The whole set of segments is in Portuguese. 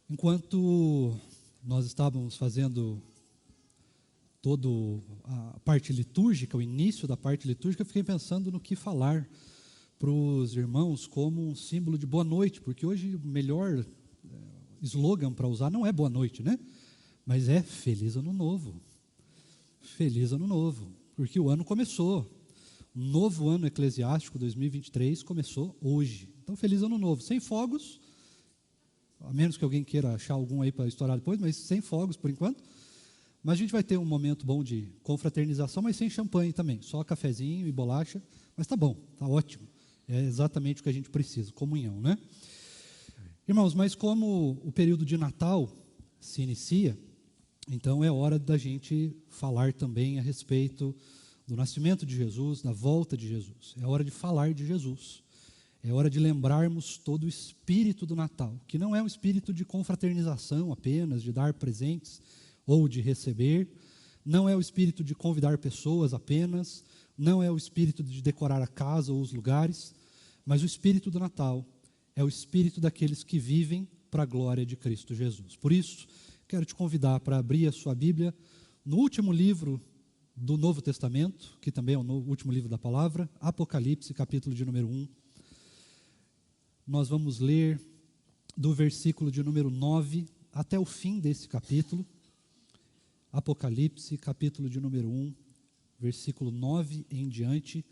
Enquanto nós estávamos fazendo toda a parte litúrgica, o início da parte litúrgica, eu fiquei pensando no que falar para os irmãos como um símbolo de boa noite, porque hoje o melhor slogan para usar não é boa noite, né? Mas é Feliz Ano Novo. Feliz Ano Novo, porque o ano começou. O novo ano eclesiástico 2023 começou hoje. Então, Feliz Ano Novo. Sem fogos, a menos que alguém queira achar algum aí para estourar depois, mas sem fogos por enquanto. Mas a gente vai ter um momento bom de confraternização, mas sem champanhe também, só cafezinho e bolacha, mas tá bom, tá ótimo. É exatamente o que a gente precisa, comunhão, né? Irmãos, mas como o período de Natal se inicia, então é hora da gente falar também a respeito do nascimento de Jesus, da volta de Jesus. É hora de falar de Jesus. É hora de lembrarmos todo o espírito do Natal, que não é um espírito de confraternização apenas, de dar presentes ou de receber, não é o espírito de convidar pessoas apenas, não é o espírito de decorar a casa ou os lugares, mas o espírito do Natal é o espírito daqueles que vivem para a glória de Cristo Jesus. Por isso, quero te convidar para abrir a sua Bíblia no último livro do Novo Testamento, que também é o último livro da palavra, Apocalipse, capítulo de número 1. Nós vamos ler do versículo de número 9 até o fim desse capítulo. Apocalipse, capítulo de número 1, versículo 9 em diante,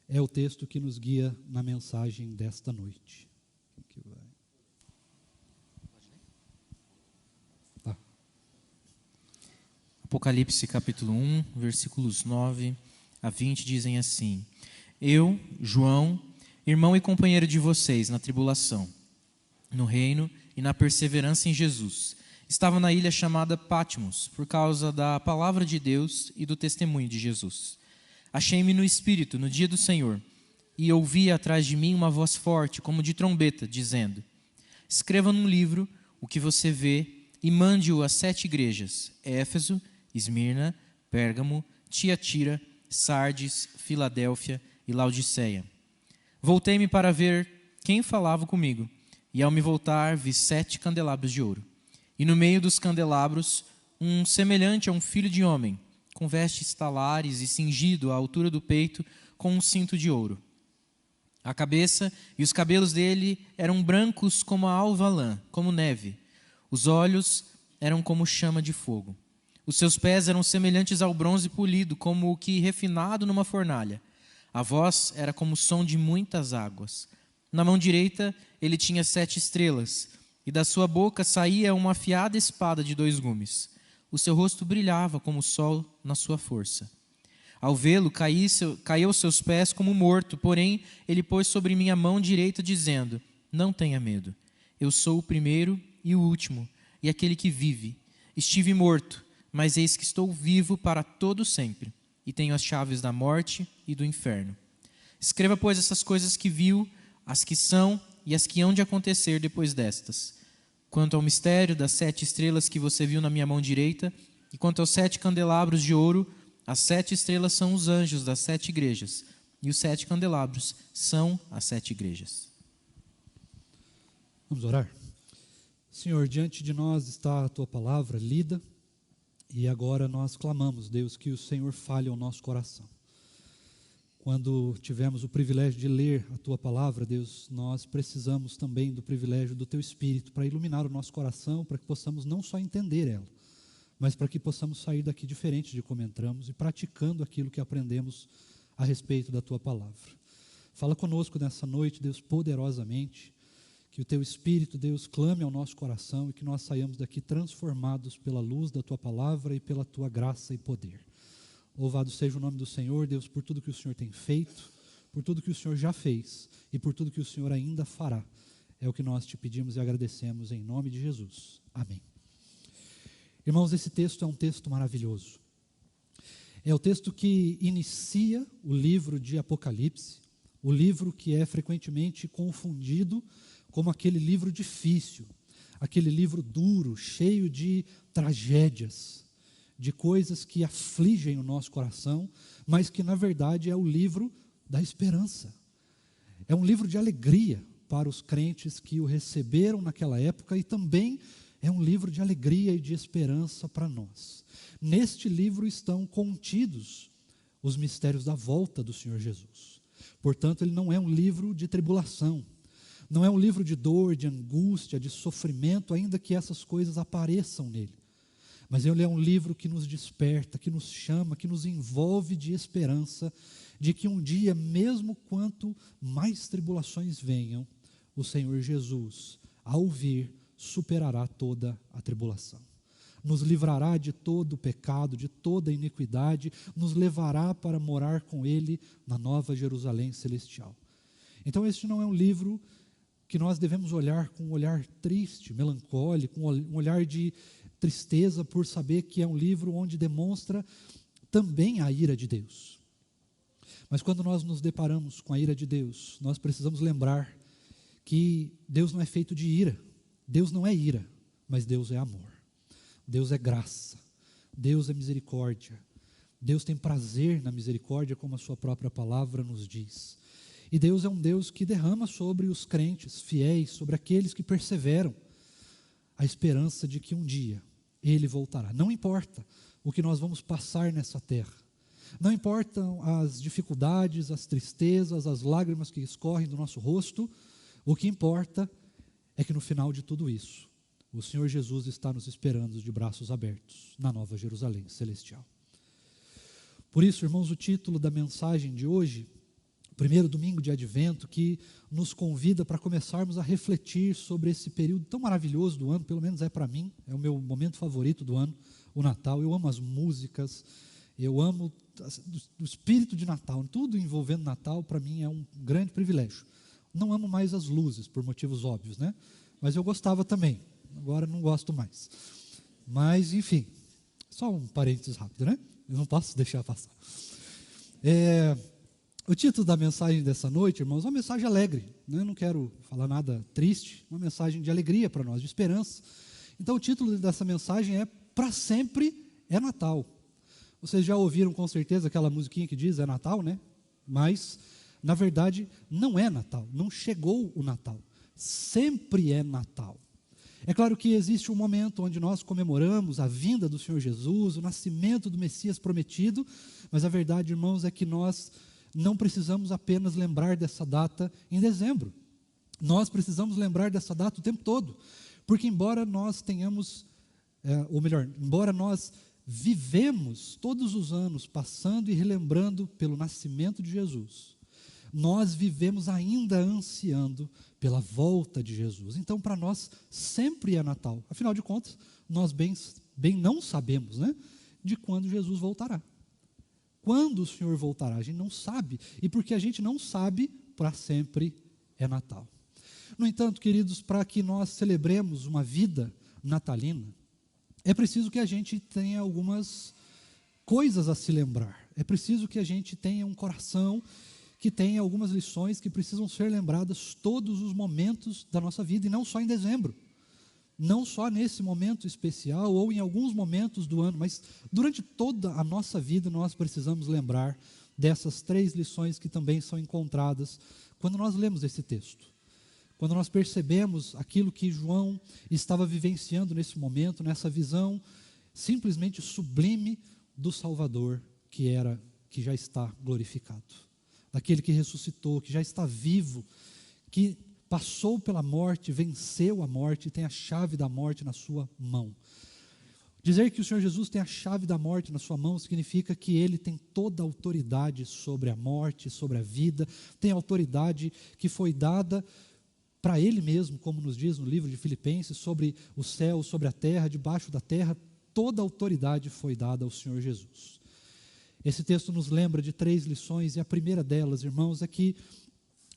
é o texto que nos guia na mensagem desta noite. Aqui vai. Tá. Apocalipse capítulo 1, versículos 9 a 20 dizem assim: Eu, João, irmão e companheiro de vocês na tribulação, no reino e na perseverança em Jesus, estava na ilha chamada Patmos, por causa da palavra de Deus e do testemunho de Jesus. Achei-me no Espírito, no dia do Senhor, e ouvi atrás de mim uma voz forte, como de trombeta, dizendo: Escreva num livro o que você vê e mande-o às 7 igrejas: Éfeso, Esmirna, Pérgamo, Tiatira, Sardes, Filadélfia e Laodiceia. Voltei-me para ver quem falava comigo, e ao me voltar vi 7 candelabros de ouro. E no meio dos candelabros, um semelhante a um filho de homem, com vestes talares e cingido à altura do peito com um cinto de ouro. A cabeça e os cabelos dele eram brancos como a alva lã, como neve. Os olhos eram como chama de fogo. Os seus pés eram semelhantes ao bronze polido, como o que refinado numa fornalha. A voz era como o som de muitas águas. Na mão direita ele tinha 7 estrelas, e da sua boca saía uma afiada espada de 2 gumes. O seu rosto brilhava como o sol na sua força. Ao vê-lo, caiu aos seus pés como morto, porém ele pôs sobre mim a mão direita, dizendo: Não tenha medo, eu sou o primeiro e o último, e aquele que vive. Estive morto, mas eis que estou vivo para todo sempre, e tenho as chaves da morte e do inferno. Escreva, pois, essas coisas que viu, as que são e as que hão de acontecer depois destas. Quanto ao mistério das 7 estrelas que você viu na minha mão direita, e quanto aos 7 candelabros de ouro, as 7 estrelas são os anjos das 7 igrejas, e os 7 candelabros são as 7 igrejas. Vamos orar? Senhor, diante de nós está a Tua palavra lida, e agora nós clamamos, Deus, que o Senhor fale ao nosso coração. Quando tivemos o privilégio de ler a Tua palavra, Deus, nós precisamos também do privilégio do Teu Espírito para iluminar o nosso coração, para que possamos não só entender ela, mas para que possamos sair daqui diferente de como entramos e praticando aquilo que aprendemos a respeito da Tua palavra. Fala conosco nessa noite, Deus, poderosamente, que o Teu Espírito, Deus, clame ao nosso coração e que nós saiamos daqui transformados pela luz da Tua palavra e pela Tua graça e poder. Louvado seja o nome do Senhor, Deus, por tudo que o Senhor tem feito, por tudo que o Senhor já fez e por tudo que o Senhor ainda fará. É o que nós te pedimos e agradecemos em nome de Jesus. Amém. Irmãos, esse texto é um texto maravilhoso. É o texto que inicia o livro de Apocalipse, o livro que é frequentemente confundido como aquele livro difícil, aquele livro duro, cheio de tragédias, de coisas que afligem o nosso coração, mas que na verdade é o livro da esperança. É um livro de alegria para os crentes que o receberam naquela época e também é um livro de alegria e de esperança para nós. Neste livro estão contidos os mistérios da volta do Senhor Jesus. Portanto, ele não é um livro de tribulação, não é um livro de dor, de angústia, de sofrimento, ainda que essas coisas apareçam nele. Mas ele é um livro que nos desperta, que nos chama, que nos envolve de esperança, de que um dia, mesmo quanto mais tribulações venham, o Senhor Jesus, ao vir, superará toda a tribulação. Nos livrará de todo o pecado, de toda a iniquidade, nos levará para morar com Ele na nova Jerusalém celestial. Então este não é um livro que nós devemos olhar com um olhar triste, melancólico, um olhar de tristeza por saber que é um livro onde demonstra também a ira de Deus. Mas quando nós nos deparamos com a ira de Deus, nós precisamos lembrar que Deus não é feito de ira, Deus não é ira, mas Deus é amor, Deus é graça, Deus é misericórdia, Deus tem prazer na misericórdia, como a sua própria palavra nos diz. E Deus é um Deus que derrama sobre os crentes fiéis, sobre aqueles que perseveram, a esperança de que um dia Ele voltará. Não importa o que nós vamos passar nessa terra, não importam as dificuldades, as tristezas, as lágrimas que escorrem do nosso rosto, o que importa é que no final de tudo isso, o Senhor Jesus está nos esperando de braços abertos na nova Jerusalém celestial. Por isso, irmãos, o título da mensagem de hoje, o primeiro domingo de Advento, que nos convida para começarmos a refletir sobre esse período tão maravilhoso do ano, pelo menos é para mim, é o meu momento favorito do ano, o Natal. Eu amo as músicas, eu amo o espírito de Natal, tudo envolvendo Natal para mim é um grande privilégio. Não amo mais as luzes, por motivos óbvios, né? Mas eu gostava também, agora não gosto mais. Mas, enfim, só um parênteses rápido, né? Eu não posso deixar passar. O título da mensagem dessa noite, irmãos, é uma mensagem alegre, né? Eu não quero falar nada triste, uma mensagem de alegria para nós, de esperança. Então o título dessa mensagem é Pra Sempre é Natal. Vocês já ouviram com certeza aquela musiquinha que diz é Natal, né? Mas, na verdade, não é Natal, não chegou o Natal, sempre é Natal. É claro que existe um momento onde nós comemoramos a vinda do Senhor Jesus, o nascimento do Messias prometido, mas a verdade, irmãos, é que nós não precisamos apenas lembrar dessa data em dezembro. Nós precisamos lembrar dessa data o tempo todo, porque embora nós tenhamos, embora nós vivemos todos os anos passando e relembrando pelo nascimento de Jesus, nós vivemos ainda ansiando pela volta de Jesus. Então, para nós, sempre é Natal. Afinal de contas, nós bem não sabemos, né, de quando Jesus voltará. Quando o Senhor voltará, a gente não sabe. E porque a gente não sabe, para sempre é Natal. No entanto, queridos, para que nós celebremos uma vida natalina, é preciso que a gente tenha algumas coisas a se lembrar. É preciso que a gente tenha um coração que tenha algumas lições que precisam ser lembradas todos os momentos da nossa vida, e não só em dezembro. Não só nesse momento especial ou em alguns momentos do ano, mas durante toda a nossa vida nós precisamos lembrar dessas 3 lições que também são encontradas quando nós lemos esse texto. Quando nós percebemos aquilo que João estava vivenciando nesse momento, nessa visão simplesmente sublime do Salvador que já está glorificado, daquele que ressuscitou, que já está vivo, que passou pela morte, venceu a morte e tem a chave da morte na sua mão. Dizer que o Senhor Jesus tem a chave da morte na sua mão significa que Ele tem toda a autoridade sobre a morte, sobre a vida, tem a autoridade que foi dada para Ele mesmo, como nos diz no livro de Filipenses, sobre o céu, sobre a terra, debaixo da terra, toda a autoridade foi dada ao Senhor Jesus. Esse texto nos lembra de 3 lições, e a primeira delas, irmãos, é que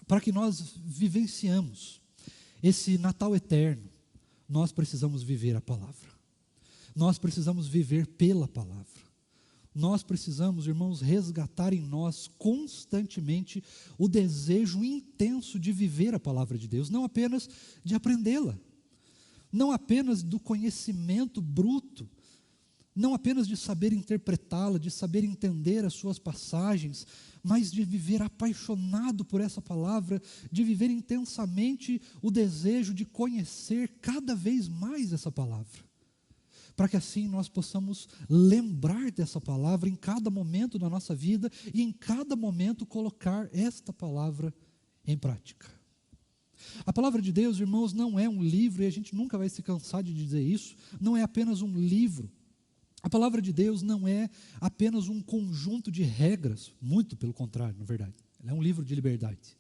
para que nós vivenciamos esse Natal eterno, nós precisamos viver a palavra. Nós precisamos viver pela palavra. Nós precisamos, irmãos, resgatar em nós constantemente o desejo intenso de viver a palavra de Deus, não apenas de aprendê-la, não apenas do conhecimento bruto, não apenas de saber interpretá-la, de saber entender as suas passagens, mas de viver apaixonado por essa palavra, de viver intensamente o desejo de conhecer cada vez mais essa palavra, para que assim nós possamos lembrar dessa palavra em cada momento da nossa vida e em cada momento colocar esta palavra em prática. A palavra de Deus, irmãos, não é um livro, e a gente nunca vai se cansar de dizer isso, não é apenas um livro. A palavra de Deus não é apenas um conjunto de regras, muito pelo contrário, na verdade. Ela é um livro de liberdade.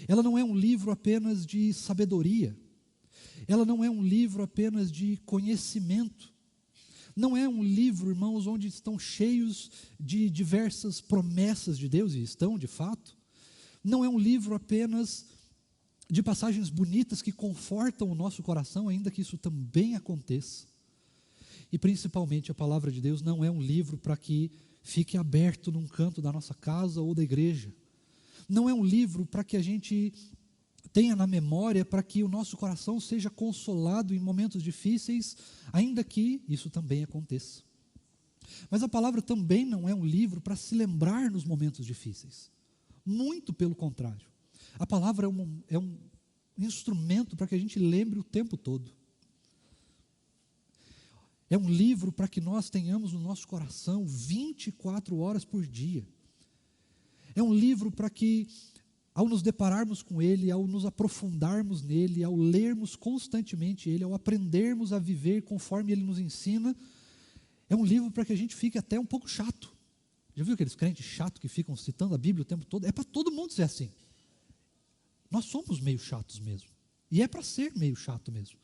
Ela não é um livro apenas de sabedoria. Ela não é um livro apenas de conhecimento. Não é um livro, irmãos, onde estão cheios de diversas promessas de Deus, e estão de fato. Não é um livro apenas de passagens bonitas que confortam o nosso coração, ainda que isso também aconteça. E principalmente a palavra de Deus não é um livro para que fique aberto num canto da nossa casa ou da igreja. Não é um livro para que a gente tenha na memória, para que o nosso coração seja consolado em momentos difíceis, ainda que isso também aconteça. Mas a palavra também não é um livro para se lembrar nos momentos difíceis. Muito pelo contrário. A palavra é um instrumento para que a gente lembre o tempo todo. É um livro para que nós tenhamos no nosso coração 24 horas por dia. É um livro para que, ao nos depararmos com ele, ao nos aprofundarmos nele, ao lermos constantemente ele, ao aprendermos a viver conforme ele nos ensina, é um livro para que a gente fique até um pouco chato. Já viu aqueles crentes chatos que ficam citando a Bíblia o tempo todo? É para todo mundo ser assim. Nós somos meio chatos mesmo. E é para ser meio chato mesmo.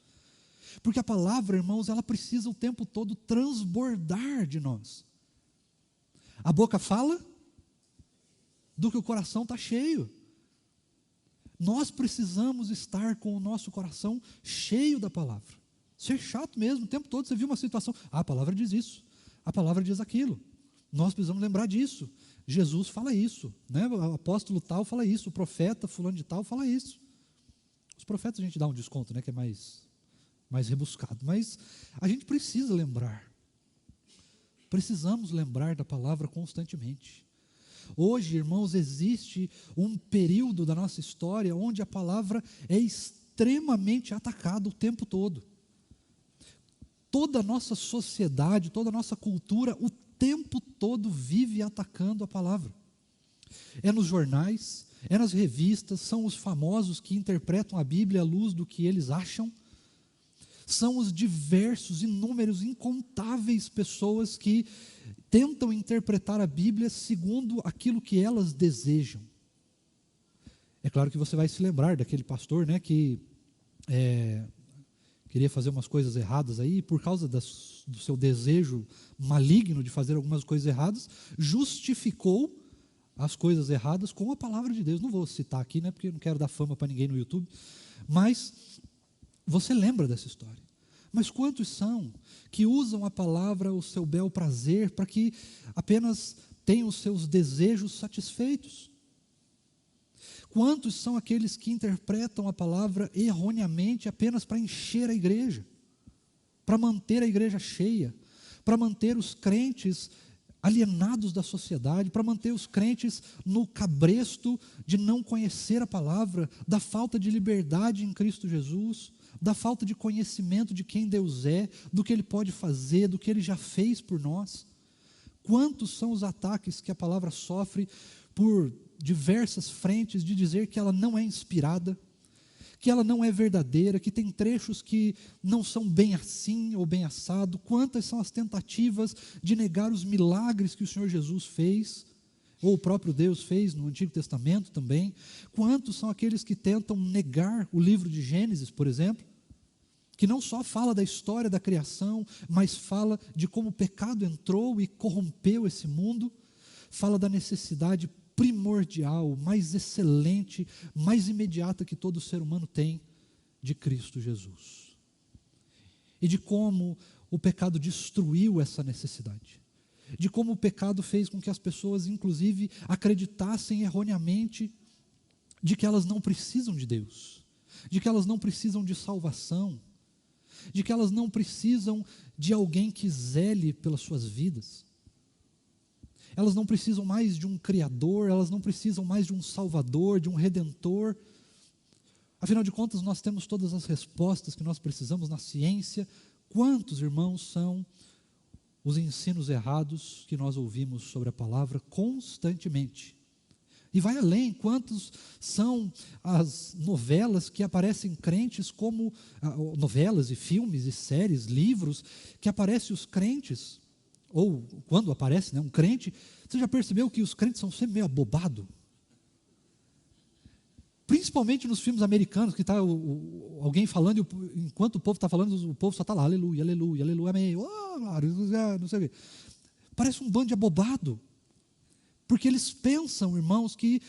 Porque a palavra, irmãos, ela precisa o tempo todo transbordar de nós. A boca fala do que o coração está cheio. Nós precisamos estar com o nosso coração cheio da palavra. Ser chato mesmo, o tempo todo você viu uma situação, a palavra diz isso, a palavra diz aquilo. Nós precisamos lembrar disso. Jesus fala isso, né? O apóstolo tal fala isso, o profeta fulano de tal fala isso. Os profetas a gente dá um desconto, né? Que é mais rebuscado, mas a gente precisa lembrar, precisamos lembrar da palavra constantemente. Hoje, irmãos, existe um período da nossa história onde a palavra é extremamente atacada o tempo todo. Toda a nossa sociedade, toda a nossa cultura, o tempo todo vive atacando a palavra. É nos jornais, é nas revistas, são os famosos que interpretam a Bíblia à luz do que eles acham. São os diversos, inúmeros, incontáveis pessoas que tentam interpretar a Bíblia segundo aquilo que elas desejam. É claro que você vai se lembrar daquele pastor, né, que queria fazer umas coisas erradas aí, e por causa do seu desejo maligno de fazer algumas coisas erradas, justificou as coisas erradas com a palavra de Deus. Não vou citar aqui, né, porque eu não quero dar fama para ninguém no YouTube, mas você lembra dessa história. Mas quantos são que usam a palavra ao seu bel prazer para que apenas tenham os seus desejos satisfeitos? Quantos são aqueles que interpretam a palavra erroneamente apenas para encher a igreja, para manter a igreja cheia, para manter os crentes alienados da sociedade, para manter os crentes no cabresto de não conhecer a palavra, da falta de liberdade em Cristo Jesus, da falta de conhecimento de quem Deus é, do que Ele pode fazer, do que Ele já fez por nós? Quantos são os ataques que a palavra sofre por diversas frentes de dizer que ela não é inspirada, que ela não é verdadeira, que tem trechos que não são bem assim ou bem assado? Quantas são as tentativas de negar os milagres que o Senhor Jesus fez, ou o próprio Deus fez no Antigo Testamento também? Quantos são aqueles que tentam negar o livro de Gênesis, por exemplo, que não só fala da história da criação, mas fala de como o pecado entrou e corrompeu esse mundo, fala da necessidade primordial, mais excelente, mais imediata que todo ser humano tem de Cristo Jesus. E de como o pecado destruiu essa necessidade. De como o pecado fez com que as pessoas, inclusive, acreditassem erroneamente de que elas não precisam de Deus, de que elas não precisam de salvação, de que elas não precisam de alguém que zele pelas suas vidas. Elas não precisam mais de um Criador, elas não precisam mais de um Salvador, de um Redentor. Afinal de contas, nós temos todas as respostas que nós precisamos na ciência. Quantos, irmãos, são os ensinos errados que nós ouvimos sobre a palavra constantemente? E vai além, quantos são as novelas que aparecem crentes como, novelas e filmes e séries, livros, que aparecem os crentes, ou quando aparece, né, um crente, você já percebeu que os crentes são sempre meio abobados? Principalmente nos filmes americanos, que está alguém falando, e enquanto o povo está falando, o povo só está lá, aleluia, aleluia, aleluia, amém, oh, não sei o quê. Parece um bando de abobado, porque eles pensam, irmãos, que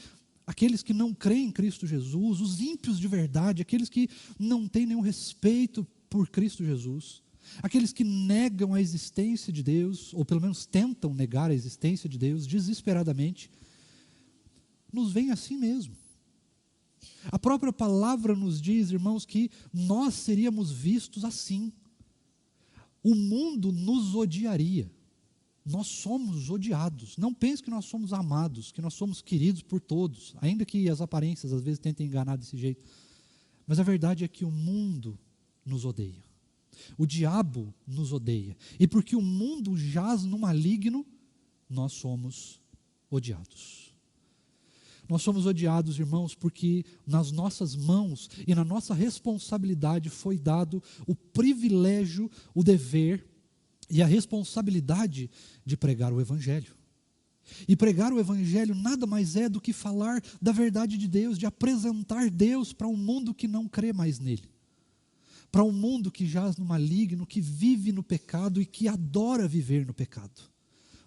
aqueles que não creem em Cristo Jesus, os ímpios de verdade, aqueles que não têm nenhum respeito por Cristo Jesus, aqueles que negam a existência de Deus, ou pelo menos tentam negar a existência de Deus desesperadamente, nos veem assim mesmo. A própria palavra nos diz, irmãos, que nós seríamos vistos assim. O mundo nos odiaria. Nós somos odiados. Não pense que nós somos amados, que nós somos queridos por todos, ainda que as aparências às vezes tentem enganar desse jeito. Mas a verdade é que o mundo nos odeia. O diabo nos odeia. E porque o mundo jaz no maligno, nós somos odiados. Nós somos odiados, irmãos, porque nas nossas mãos e na nossa responsabilidade foi dado o privilégio, o dever e a responsabilidade de pregar o Evangelho. E pregar o Evangelho nada mais é do que falar da verdade de Deus, de apresentar Deus para um mundo que não crê mais nele. Para um mundo que jaz no maligno, que vive no pecado e que adora viver no pecado.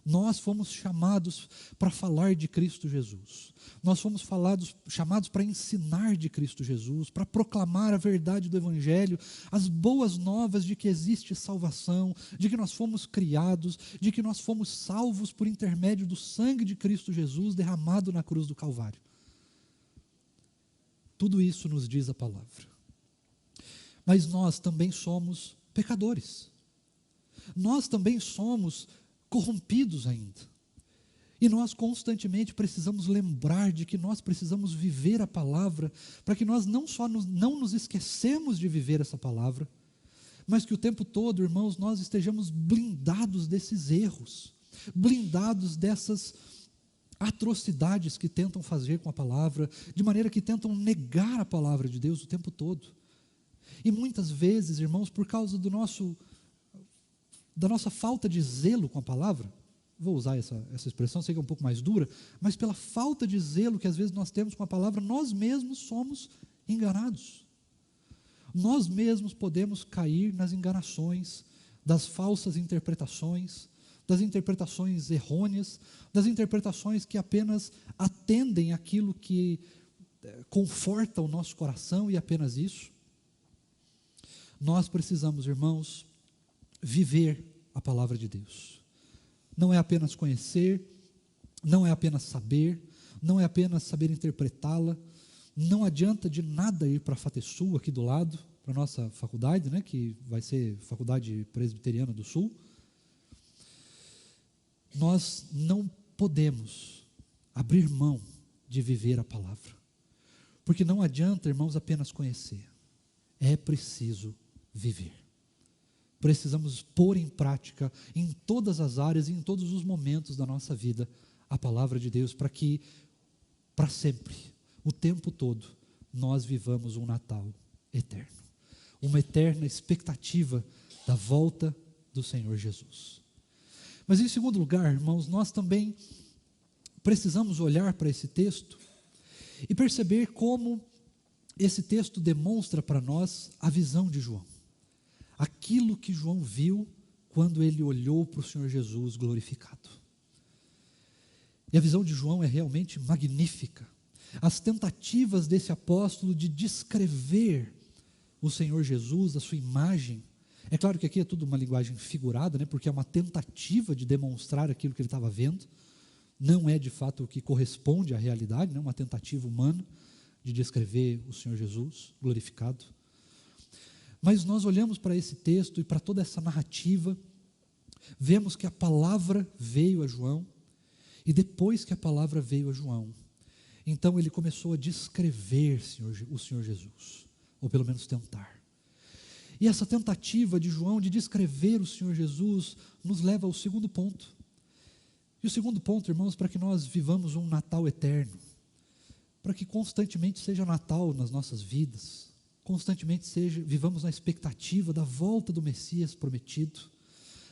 Nós fomos chamados para falar de Cristo Jesus. Nós fomos chamados para ensinar de Cristo Jesus, para proclamar a verdade do Evangelho, as boas novas de que existe salvação, de que nós fomos criados, de que nós fomos salvos por intermédio do sangue de Cristo Jesus derramado na cruz do Calvário. Tudo isso nos diz a palavra. Mas nós também somos pecadores. Nós também somos corrompidos ainda. E nós constantemente precisamos lembrar de que nós precisamos viver a palavra, para que nós não só não nos esquecemos de viver essa palavra, mas que o tempo todo, irmãos, nós estejamos blindados desses erros, blindados dessas atrocidades que tentam fazer com a palavra, de maneira que tentam negar a palavra de Deus o tempo todo. E muitas vezes, irmãos, por causa da nossa falta de zelo com a palavra, vou usar essa expressão, sei que é um pouco mais dura, mas pela falta de zelo que às vezes nós temos com a palavra, nós mesmos somos enganados. Nós mesmos podemos cair nas enganações, das falsas interpretações, das interpretações errôneas, das interpretações que apenas atendem aquilo que conforta o nosso coração e apenas isso. Nós precisamos, irmãos, viver a palavra de Deus. Não é apenas conhecer, não é apenas saber, não é apenas saber interpretá-la. Não adianta de nada ir para a FATESUL, aqui do lado, para a nossa faculdade, né, que vai ser Faculdade Presbiteriana do Sul. Nós não podemos abrir mão de viver a palavra. Porque não adianta, irmãos, apenas conhecer. É preciso viver. Precisamos pôr em prática em todas as áreas e em todos os momentos da nossa vida a palavra de Deus, para que, para sempre, o tempo todo, nós vivamos um Natal eterno. Uma eterna expectativa da volta do Senhor Jesus. Mas em segundo lugar, irmãos, nós também precisamos olhar para esse texto e perceber como esse texto demonstra para nós a visão de João. Aquilo que João viu quando ele olhou para o Senhor Jesus glorificado. E a visão de João é realmente magnífica. As tentativas desse apóstolo de descrever o Senhor Jesus, a sua imagem, é claro que aqui é tudo uma linguagem figurada, né, porque é uma tentativa de demonstrar aquilo que ele estava vendo, não é de fato o que corresponde à realidade, né, uma tentativa humana de descrever o Senhor Jesus glorificado. Mas nós olhamos para esse texto e para toda essa narrativa, vemos que a palavra veio a João, e depois que a palavra veio a João, então ele começou a descrever o Senhor Jesus, ou pelo menos tentar. E essa tentativa de João de descrever o Senhor Jesus nos leva ao segundo ponto. E o segundo ponto, irmãos, para que nós vivamos um Natal eterno, para que constantemente seja Natal nas nossas vidas, constantemente vivamos na expectativa da volta do Messias prometido,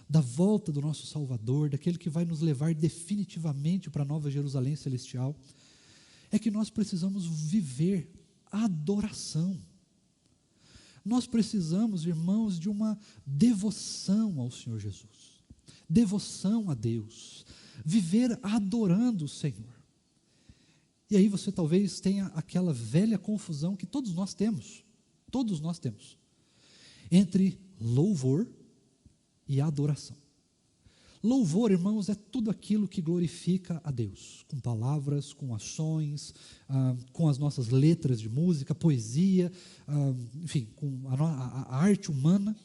da volta do nosso Salvador, daquele que vai nos levar definitivamente para a Nova Jerusalém Celestial, é que nós precisamos viver a adoração. Nós precisamos, irmãos, de uma devoção ao Senhor Jesus, devoção a Deus, viver adorando o Senhor. E aí você talvez tenha aquela velha confusão que todos nós temos, entre louvor e adoração. Louvor, irmãos, é tudo aquilo que glorifica a Deus, com palavras, com ações, com as nossas letras de música, poesia, enfim, com a arte humana,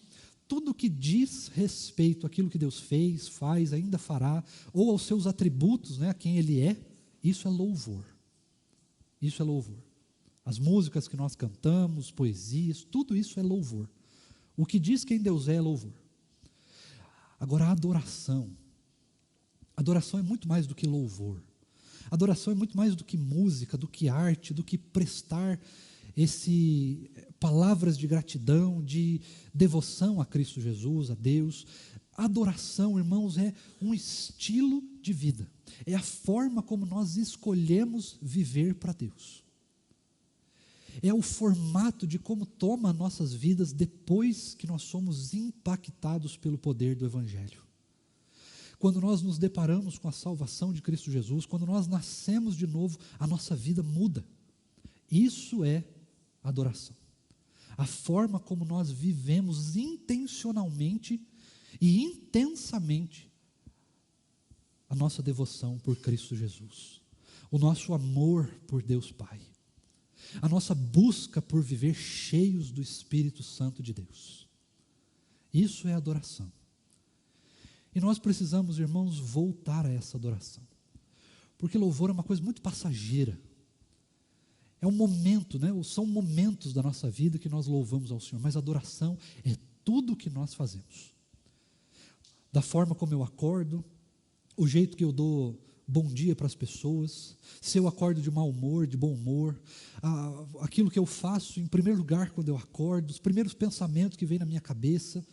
tudo que diz respeito àquilo que Deus fez, faz, ainda fará, ou aos seus atributos, né, a quem Ele é, isso é louvor. Isso é louvor. As músicas que nós cantamos, poesias, tudo isso é louvor. O que diz quem Deus é louvor. Agora, a adoração é muito mais do que louvor. Adoração é muito mais do que música, do que arte, do que prestar palavras de gratidão, de devoção a Cristo Jesus, a Deus. Adoração, irmãos, é um estilo de vida. É a forma como nós escolhemos viver para Deus. É o formato de como toma nossas vidas depois que nós somos impactados pelo poder do Evangelho. Quando nós nos deparamos com a salvação de Cristo Jesus, quando nós nascemos de novo, a nossa vida muda. Isso é adoração. A forma como nós vivemos intencionalmente e intensamente a nossa devoção por Cristo Jesus, o nosso amor por Deus Pai, a nossa busca por viver cheios do Espírito Santo de Deus. Isso é adoração. E nós precisamos, irmãos, voltar a essa adoração, porque louvor é uma coisa muito passageira. É um momento, né? São momentos da nossa vida que nós louvamos ao Senhor, mas adoração é tudo o que nós fazemos. Da forma como eu acordo, o jeito que eu dou bom dia para as pessoas, se eu acordo de mau humor, de bom humor, aquilo que eu faço em primeiro lugar quando eu acordo, os primeiros pensamentos que vêm na minha cabeça,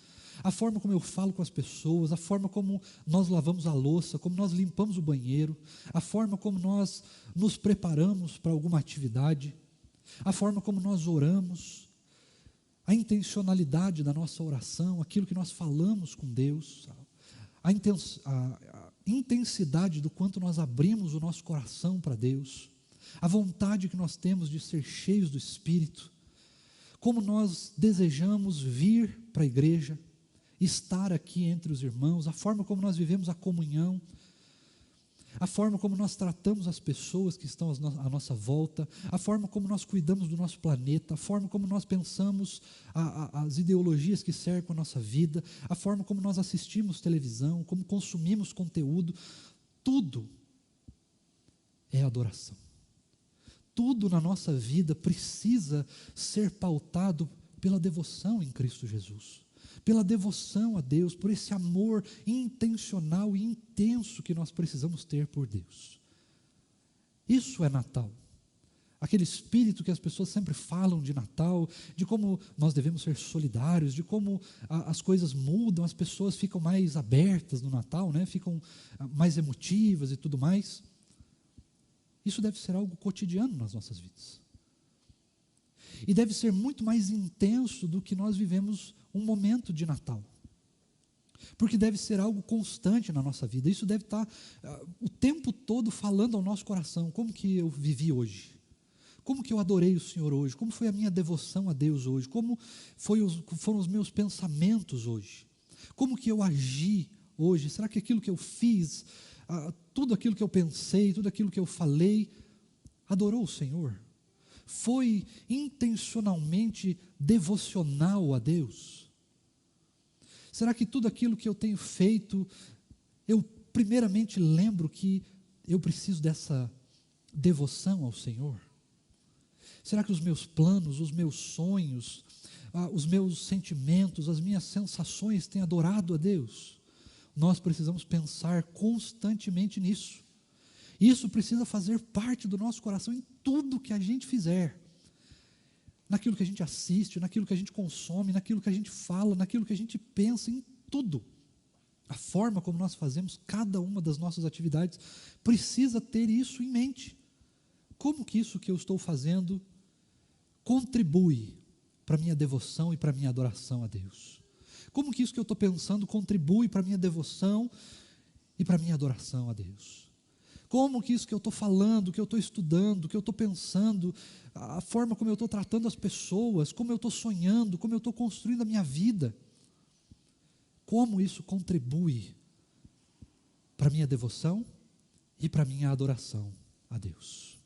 a forma como eu falo com as pessoas, a forma como nós lavamos a louça, como nós limpamos o banheiro, a forma como nós nos preparamos para alguma atividade, a forma como nós oramos, a intencionalidade da nossa oração, aquilo que nós falamos com Deus, a intensidade do quanto nós abrimos o nosso coração para Deus, a vontade que nós temos de ser cheios do Espírito, como nós desejamos vir para a igreja, estar aqui entre os irmãos, a forma como nós vivemos a comunhão, a forma como nós tratamos as pessoas que estão à nossa volta, a forma como nós cuidamos do nosso planeta, a forma como nós pensamos as ideologias que cercam a nossa vida, a forma como nós assistimos televisão, como consumimos conteúdo, tudo é adoração. Tudo na nossa vida precisa ser pautado pela devoção em Cristo Jesus, pela devoção a Deus, por esse amor intencional e intenso que nós precisamos ter por Deus. Isso é Natal. Aquele espírito que as pessoas sempre falam de Natal, de como nós devemos ser solidários, de como as coisas mudam, as pessoas ficam mais abertas no Natal, né? Ficam mais emotivas e tudo mais. Isso deve ser algo cotidiano nas nossas vidas. E deve ser muito mais intenso do que nós vivemos um momento de Natal. Porque deve ser algo constante na nossa vida. Isso deve estar o tempo todo falando ao nosso coração. Como que eu vivi hoje? Como que eu adorei o Senhor hoje? Como foi a minha devoção a Deus hoje? Como foram os meus pensamentos hoje? Como que eu agi hoje? Será que aquilo que eu fiz, tudo aquilo que eu pensei, tudo aquilo que eu falei, adorou o Senhor? foi intencionalmente devocional a Deus? Será que tudo aquilo que eu tenho feito, eu primeiramente lembro que eu preciso dessa devoção ao Senhor? Será que os meus planos, os meus sonhos, os meus sentimentos, as minhas sensações têm adorado a Deus? Nós precisamos pensar constantemente nisso. Isso precisa fazer parte do nosso coração em tudo que a gente fizer. Naquilo que a gente assiste, naquilo que a gente consome, naquilo que a gente fala, naquilo que a gente pensa, em tudo. A forma como nós fazemos cada uma das nossas atividades precisa ter isso em mente. Como que isso que eu estou fazendo contribui para a minha devoção e para a minha adoração a Deus? Como que isso que eu estou pensando contribui para a minha devoção e para a minha adoração a Deus? Como que isso que eu estou falando, que eu estou estudando, que eu estou pensando, a forma como eu estou tratando as pessoas, como eu estou sonhando, como eu estou construindo a minha vida, como isso contribui para a minha devoção e para a minha adoração a Deus?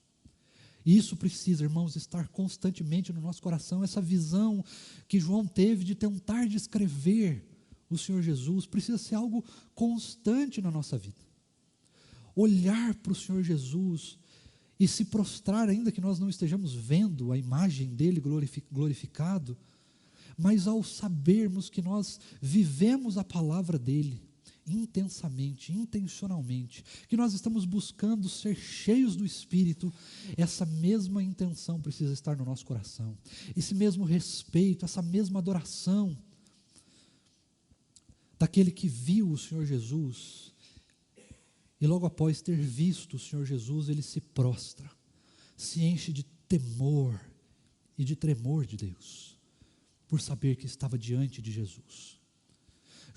E isso precisa, irmãos, estar constantemente no nosso coração. Essa visão que João teve de tentar descrever o Senhor Jesus precisa ser algo constante na nossa vida. Olhar para o Senhor Jesus e se prostrar, ainda que nós não estejamos vendo a imagem dele glorificado, mas ao sabermos que nós vivemos a palavra dele intensamente, intencionalmente, que nós estamos buscando ser cheios do Espírito, essa mesma intenção precisa estar no nosso coração, esse mesmo respeito, essa mesma adoração daquele que viu o Senhor Jesus. E logo após ter visto o Senhor Jesus, ele se prostra, se enche de temor e de tremor de Deus, por saber que estava diante de Jesus.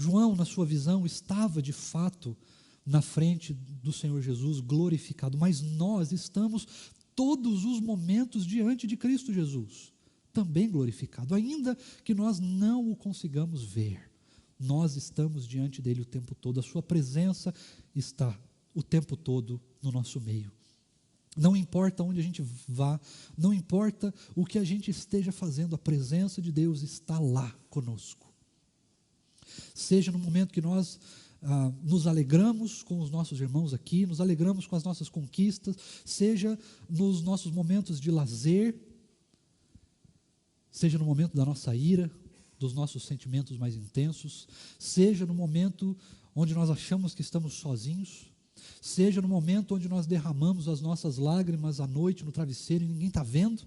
João, na sua visão, estava de fato na frente do Senhor Jesus glorificado, mas nós estamos todos os momentos diante de Cristo Jesus, também glorificado, ainda que nós não o consigamos ver. Nós estamos diante dele o tempo todo, a sua presença está o tempo todo no nosso meio. Não importa onde a gente vá, não importa o que a gente esteja fazendo, a presença de Deus está lá conosco. Seja no momento que nós nos alegramos com os nossos irmãos aqui, nos alegramos com as nossas conquistas, seja nos nossos momentos de lazer, seja no momento da nossa ira, dos nossos sentimentos mais intensos, seja no momento onde nós achamos que estamos sozinhos, seja no momento onde nós derramamos as nossas lágrimas à noite no travesseiro e ninguém está vendo,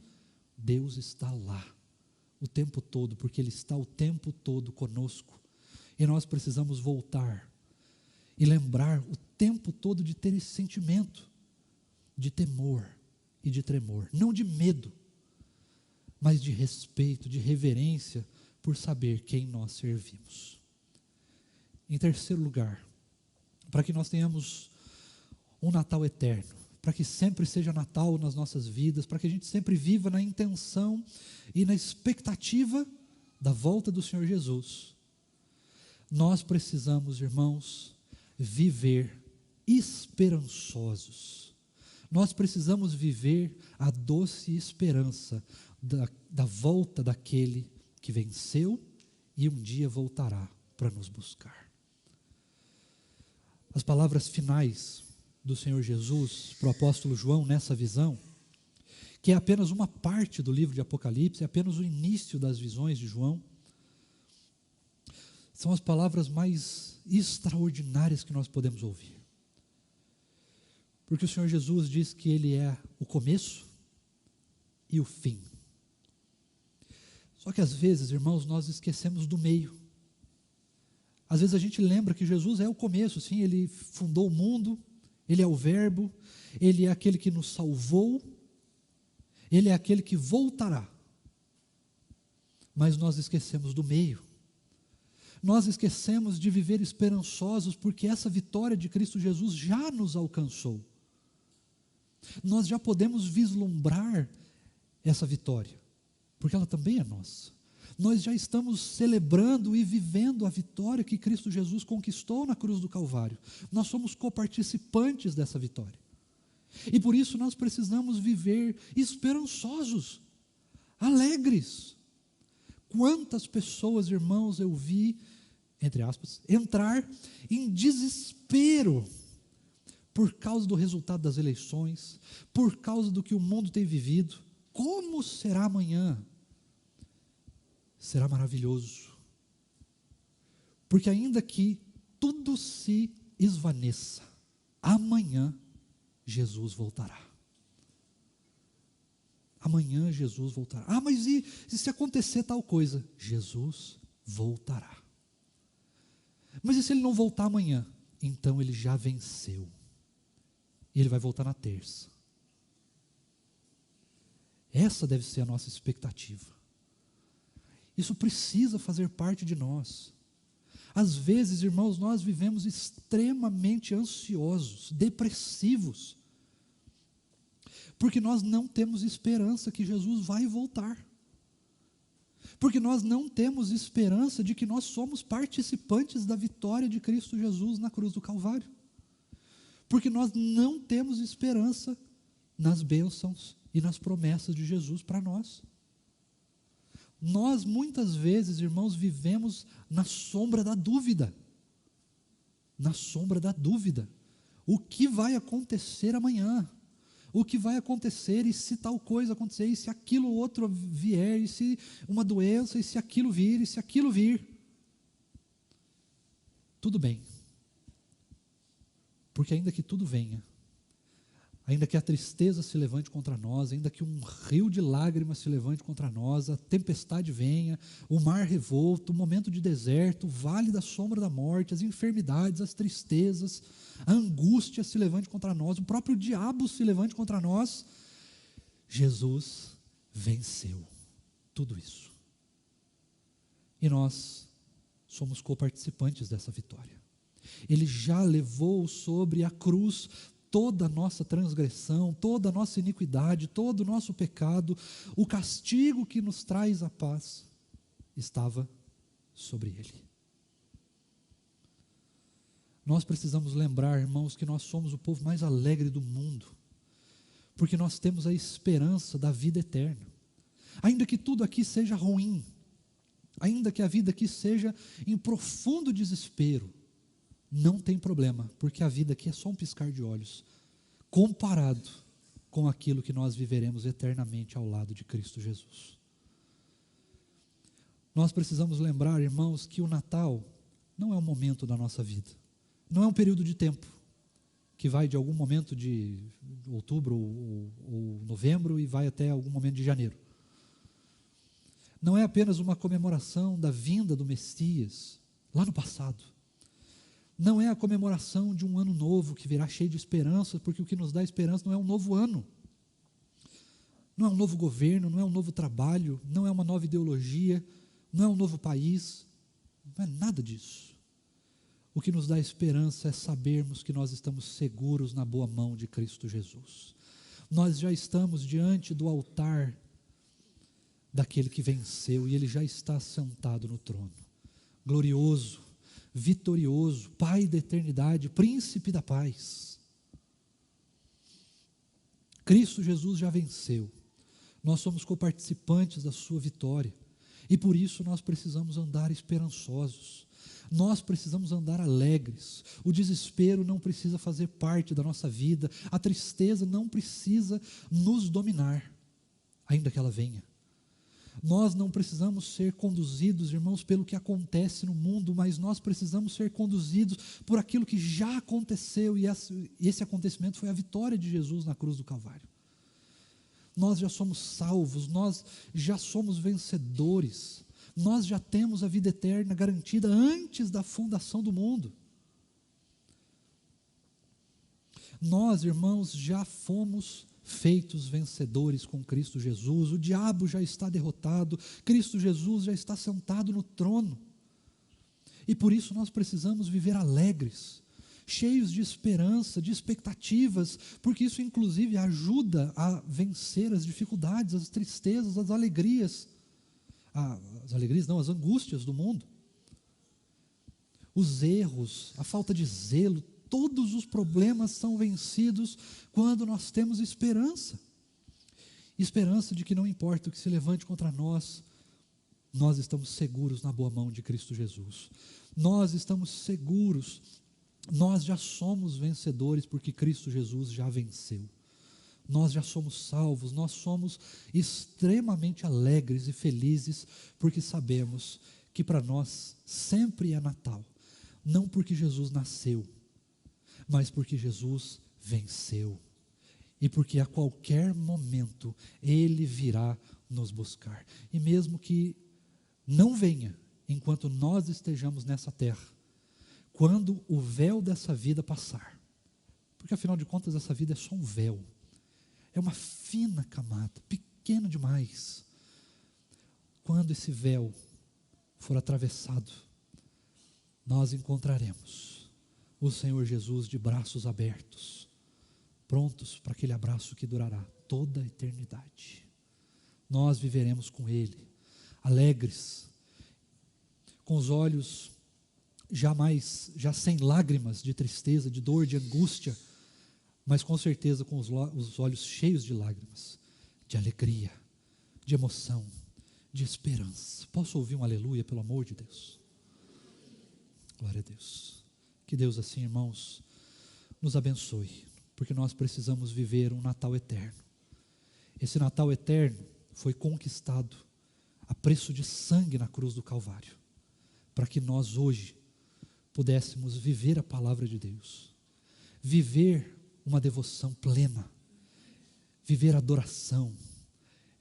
Deus está lá o tempo todo, porque Ele está o tempo todo conosco. E nós precisamos voltar e lembrar o tempo todo de ter esse sentimento de temor e de tremor, não de medo, mas de respeito, de reverência, por saber quem nós servimos. Em terceiro lugar, para que nós tenhamos um Natal eterno, para que sempre seja Natal nas nossas vidas, para que a gente sempre viva na intenção e na expectativa da volta do Senhor Jesus, nós precisamos, irmãos, viver esperançosos. Nós precisamos viver a doce esperança da volta daquele que venceu e um dia voltará para nos buscar. As palavras finais do Senhor Jesus para o apóstolo João nessa visão, que é apenas uma parte do livro de Apocalipse, é apenas o início das visões de João, são as palavras mais extraordinárias que nós podemos ouvir. Porque o Senhor Jesus diz que Ele é o começo e o fim. Só que às vezes, irmãos, nós esquecemos do meio. Às vezes a gente lembra que Jesus é o começo, sim, Ele fundou o mundo, Ele é o Verbo, Ele é aquele que nos salvou, Ele é aquele que voltará. Mas nós esquecemos do meio. Nós esquecemos de viver esperançosos, porque essa vitória de Cristo Jesus já nos alcançou. Nós já podemos vislumbrar essa vitória, porque ela também é nossa. Nós já estamos celebrando e vivendo a vitória que Cristo Jesus conquistou na cruz do Calvário. Nós somos coparticipantes dessa vitória. E por isso nós precisamos viver esperançosos, alegres. Quantas pessoas, irmãos, eu vi, entre aspas, entrar em desespero por causa do resultado das eleições, por causa do que o mundo tem vivido. Como será amanhã? Será maravilhoso. Porque ainda que tudo se esvaneça, amanhã Jesus voltará. Amanhã Jesus voltará. Ah, mas e se acontecer tal coisa? Jesus voltará. Mas e se ele não voltar amanhã? Então ele já venceu. E ele vai voltar na terça. Essa deve ser a nossa expectativa. Isso precisa fazer parte de nós. Às vezes, irmãos, nós vivemos extremamente ansiosos, depressivos, porque nós não temos esperança que Jesus vai voltar. Porque nós não temos esperança de que nós somos participantes da vitória de Cristo Jesus na cruz do Calvário. Porque nós não temos esperança nas bênçãos e nas promessas de Jesus para nós. Nós muitas vezes, irmãos, vivemos na sombra da dúvida. Na sombra da dúvida. O que vai acontecer amanhã? O que vai acontecer e se tal coisa acontecer, e se aquilo outro vier, e se uma doença, e se aquilo vir, e se aquilo vir. Tudo bem. Porque ainda que tudo venha, ainda que a tristeza se levante contra nós, ainda que um rio de lágrimas se levante contra nós, a tempestade venha, o mar revolto, o momento de deserto, o vale da sombra da morte, as enfermidades, as tristezas, a angústia se levante contra nós, o próprio diabo se levante contra nós, Jesus venceu tudo isso. E nós somos coparticipantes dessa vitória. Ele já levou sobre a cruz toda a nossa transgressão, toda a nossa iniquidade, todo o nosso pecado. O castigo que nos traz a paz estava sobre ele. Nós precisamos lembrar, irmãos, que nós somos o povo mais alegre do mundo, porque nós temos a esperança da vida eterna. Ainda que tudo aqui seja ruim, ainda que a vida aqui seja em profundo desespero, não tem problema, porque a vida aqui é só um piscar de olhos, comparado com aquilo que nós viveremos eternamente ao lado de Cristo Jesus. Nós precisamos lembrar, irmãos, que o Natal não é um momento da nossa vida, não é um período de tempo, que vai de algum momento de outubro ou novembro e vai até algum momento de janeiro. Não é apenas uma comemoração da vinda do Messias, lá no passado. Não é a comemoração de um ano novo que virá cheio de esperança, porque o que nos dá esperança não é um novo ano, não é um novo governo, não é um novo trabalho, não é uma nova ideologia, não é um novo país, não é nada disso. O que nos dá esperança é sabermos que nós estamos seguros na boa mão de Cristo Jesus. Nós já estamos diante do altar daquele que venceu e ele já está sentado no trono, glorioso, vitorioso, Pai da eternidade, Príncipe da paz. Cristo Jesus já venceu. Nós somos coparticipantes da sua vitória e por isso nós precisamos andar esperançosos. Nós precisamos andar alegres. O desespero não precisa fazer parte da nossa vida. A tristeza não precisa nos dominar, ainda que ela venha. Nós não precisamos ser conduzidos, irmãos, pelo que acontece no mundo, mas nós precisamos ser conduzidos por aquilo que já aconteceu, e esse acontecimento foi a vitória de Jesus na cruz do Calvário. Nós já somos salvos, nós já somos vencedores, nós já temos a vida eterna garantida antes da fundação do mundo. Nós, irmãos, já fomos feitos vencedores com Cristo Jesus, o diabo já está derrotado, Cristo Jesus já está sentado no trono, e por isso nós precisamos viver alegres, cheios de esperança, de expectativas, porque isso inclusive ajuda a vencer as dificuldades, as tristezas, as alegrias não, as angústias do mundo, os erros, a falta de zelo, todos os problemas são vencidos quando nós temos esperança. Esperança de que não importa o que se levante contra nós, nós estamos seguros na boa mão de Cristo Jesus. Nós estamos seguros, nós já somos vencedores porque Cristo Jesus já venceu. Nós já somos salvos, nós somos extremamente alegres e felizes porque sabemos que para nós sempre é Natal. Não porque Jesus nasceu, mas porque Jesus venceu. E porque a qualquer momento Ele virá nos buscar. E mesmo que não venha enquanto nós estejamos nessa terra, quando o véu dessa vida passar, porque afinal de contas essa vida é só um véu, é uma fina camada, pequena demais. Quando esse véu for atravessado, nós encontraremos o Senhor Jesus de braços abertos, prontos para aquele abraço que durará toda a eternidade. Nós viveremos com Ele, alegres, com os olhos já sem lágrimas de tristeza, de dor, de angústia, mas com certeza com os olhos cheios de lágrimas, de alegria, de emoção, de esperança. Posso ouvir um aleluia, pelo amor de Deus? Glória a Deus. Que Deus assim, irmãos, nos abençoe, porque nós precisamos viver um Natal eterno. Esse Natal eterno foi conquistado a preço de sangue na cruz do Calvário, para que nós hoje pudéssemos viver a palavra de Deus, viver uma devoção plena, viver adoração,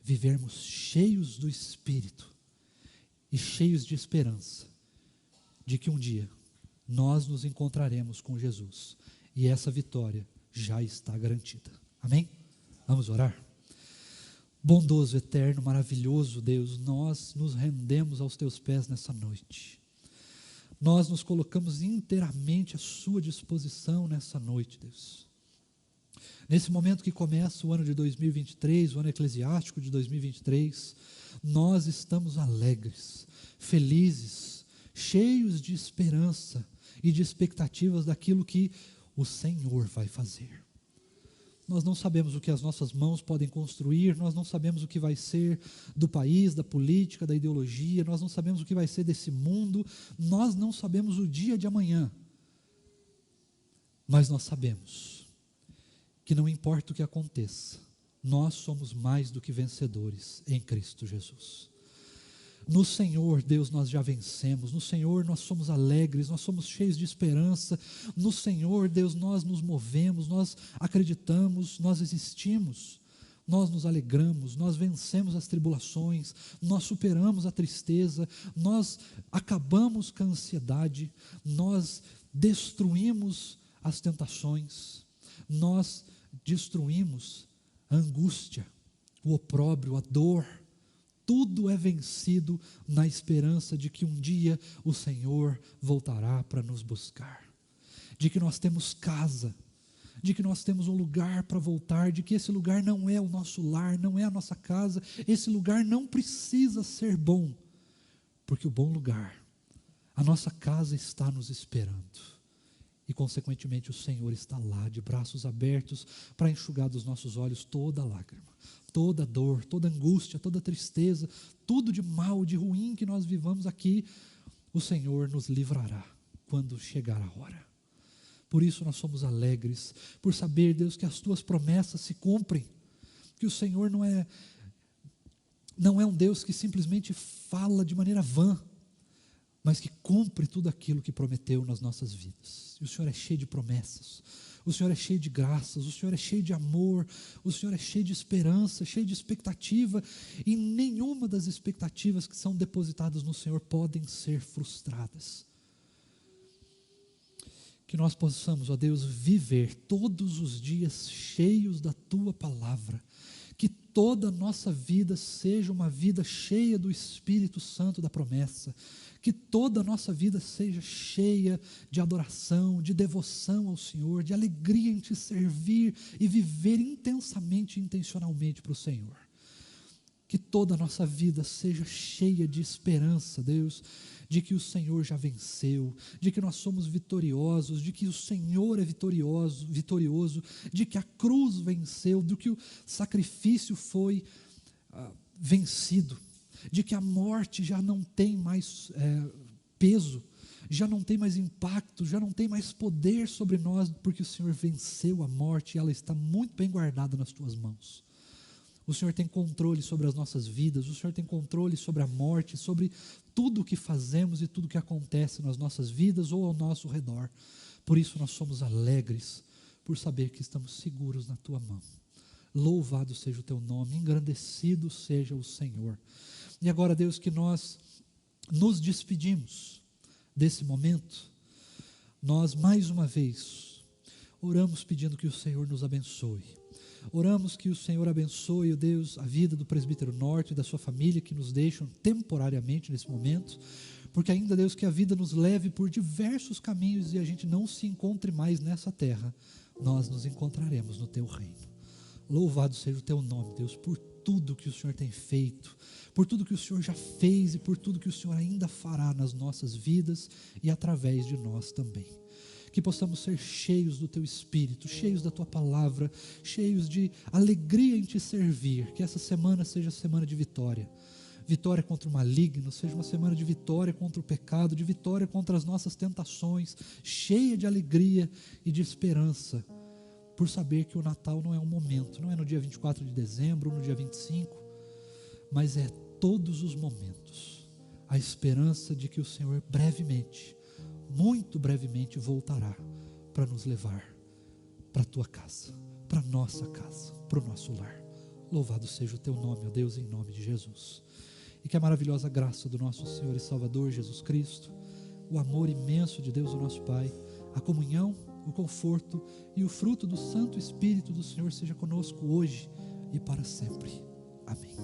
vivermos cheios do Espírito e cheios de esperança, de que um dia nós nos encontraremos com Jesus, e essa vitória já está garantida. Amém? Vamos orar? Bondoso, eterno, maravilhoso Deus, nós nos rendemos aos teus pés nessa noite. Nós nos colocamos inteiramente à sua disposição nessa noite, Deus. Nesse momento que começa o ano de 2023, o ano eclesiástico de 2023, nós estamos alegres, felizes, cheios de esperança e de expectativas daquilo que o Senhor vai fazer. Nós não sabemos o que as nossas mãos podem construir, nós não sabemos o que vai ser do país, da política, da ideologia, nós não sabemos o que vai ser desse mundo, nós não sabemos o dia de amanhã, mas nós sabemos que não importa o que aconteça, nós somos mais do que vencedores em Cristo Jesus. No Senhor, Deus, nós já vencemos. No Senhor nós somos alegres, nós somos cheios de esperança. No Senhor, Deus, nós nos movemos, nós acreditamos, nós existimos, nós nos alegramos, nós vencemos as tribulações, nós superamos a tristeza, nós acabamos com a ansiedade, nós destruímos as tentações, nós destruímos a angústia, o opróbrio, a dor. Tudo é vencido na esperança de que um dia o Senhor voltará para nos buscar, de que nós temos casa, de que nós temos um lugar para voltar, de que esse lugar não é o nosso lar, não é a nossa casa, esse lugar não precisa ser bom, porque o bom lugar, a nossa casa está nos esperando, e consequentemente o Senhor está lá, de braços abertos, para enxugar dos nossos olhos toda lágrima, toda dor, toda angústia, toda tristeza, tudo de mal, de ruim que nós vivamos aqui, o Senhor nos livrará quando chegar a hora. Por isso nós somos alegres, por saber, Deus, que as tuas promessas se cumprem, que o Senhor não é um Deus que simplesmente fala de maneira vã, mas que cumpre tudo aquilo que prometeu nas nossas vidas. E o Senhor é cheio de promessas, o Senhor é cheio de graças, o Senhor é cheio de amor, o Senhor é cheio de esperança, cheio de expectativa, e nenhuma das expectativas que são depositadas no Senhor podem ser frustradas. Que nós possamos, ó Deus, viver todos os dias cheios da Tua palavra, que toda a nossa vida seja uma vida cheia do Espírito Santo da promessa, que toda a nossa vida seja cheia de adoração, de devoção ao Senhor, de alegria em Te servir e viver intensamente e intencionalmente para o Senhor. Que toda a nossa vida seja cheia de esperança, Deus, de que o Senhor já venceu, de que nós somos vitoriosos, de que o Senhor é vitorioso, de que a cruz venceu, de que o sacrifício foi vencido, de que a morte já não tem mais peso, já não tem mais impacto, já não tem mais poder sobre nós, porque o Senhor venceu a morte e ela está muito bem guardada nas tuas mãos. O Senhor tem controle sobre as nossas vidas, o Senhor tem controle sobre a morte, sobre tudo o que fazemos e tudo o que acontece nas nossas vidas ou ao nosso redor. Por isso nós somos alegres, por saber que estamos seguros na tua mão. Louvado seja o teu nome, engrandecido seja o Senhor. E agora, Deus, que nós nos despedimos desse momento, nós mais uma vez oramos pedindo que o Senhor nos abençoe. Oramos que o Senhor abençoe, Deus, a vida do presbítero Norte e da sua família que nos deixam temporariamente nesse momento, porque ainda, Deus, que a vida nos leve por diversos caminhos e a gente não se encontre mais nessa terra, nós nos encontraremos no teu reino. Louvado seja o teu nome, Deus, por tudo que o Senhor tem feito, por tudo que o Senhor já fez e por tudo que o Senhor ainda fará nas nossas vidas e através de nós também. Que possamos ser cheios do teu Espírito, cheios da tua palavra, cheios de alegria em te servir. Que essa semana seja semana de vitória. Vitória contra o maligno, seja uma semana de vitória contra o pecado, de vitória contra as nossas tentações, cheia de alegria e de esperança, por saber que o Natal não é um momento, não é no dia 24 de dezembro ou no dia 25, mas é todos os momentos. A esperança de que o Senhor brevemente, muito brevemente voltará para nos levar para a tua casa, para a nossa casa, para o nosso lar. Louvado seja o teu nome, ó Deus, em nome de Jesus. E que a maravilhosa graça do nosso Senhor e Salvador Jesus Cristo, o amor imenso de Deus, o nosso Pai, a comunhão, o conforto e o fruto do Santo Espírito do Senhor seja conosco hoje e para sempre. Amém.